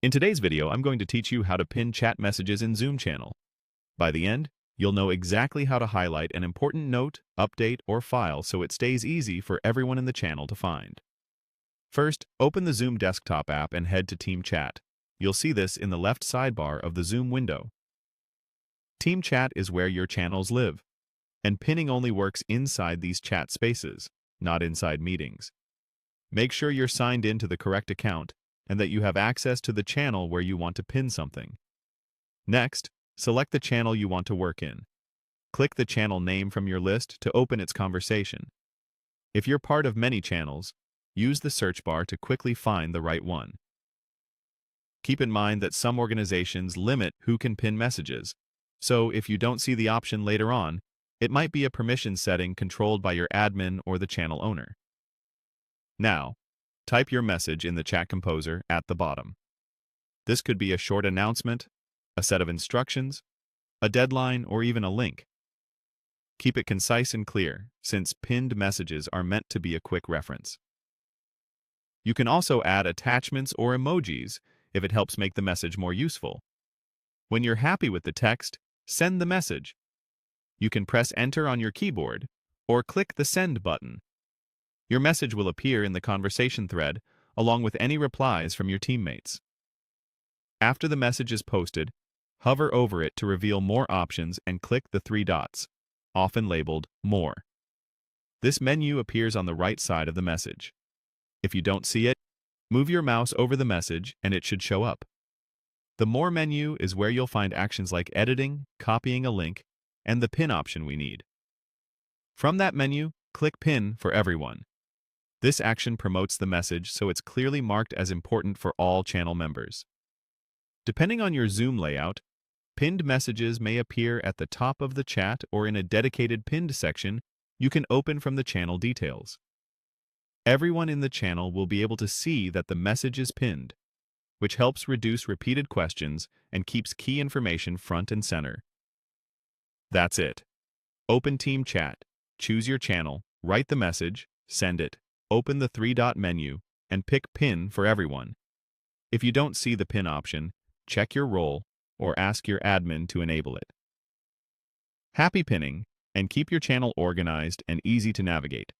In today's video, I'm going to teach you how to pin chat messages in Zoom channel. By the end, you'll know exactly how to highlight an important note, update, or file so it stays easy for everyone in the channel to find. First, open the Zoom desktop app and head to Team Chat. You'll see this in the left sidebar of the Zoom window. Team Chat is where your channels live, and pinning only works inside these chat spaces, not inside meetings. Make sure you're signed in to the correct account and that you have access to the channel where you want to pin something. Next, select the channel you want to work in. Click the channel name from your list to open its conversation. If you're part of many channels, use the search bar to quickly find the right one. Keep in mind that some organizations limit who can pin messages, so if you don't see the option later on, it might be a permission setting controlled by your admin or the channel owner. Now, type your message in the chat composer at the bottom. This could be a short announcement, a set of instructions, a deadline, or even a link. Keep it concise and clear, since pinned messages are meant to be a quick reference. You can also add attachments or emojis if it helps make the message more useful. When you're happy with the text, send the message. You can press Enter on your keyboard or click the Send button. Your message will appear in the conversation thread along with any replies from your teammates. After the message is posted, hover over it to reveal more options and click the three dots, often labeled More. This menu appears on the right side of the message. If you don't see it, move your mouse over the message and it should show up. The More menu is where you'll find actions like editing, copying a link, and the pin option we need. From that menu, click Pin for everyone. This action promotes the message so it's clearly marked as important for all channel members. Depending on your Zoom layout, pinned messages may appear at the top of the chat or in a dedicated pinned section you can open from the channel details. Everyone in the channel will be able to see that the message is pinned, which helps reduce repeated questions and keeps key information front and center. That's it. Open Team Chat, choose your channel, write the message, send it, open the three-dot menu, and pick Pin for everyone. If you don't see the pin option, check your role or ask your admin to enable it. Happy pinning, and keep your channel organized and easy to navigate.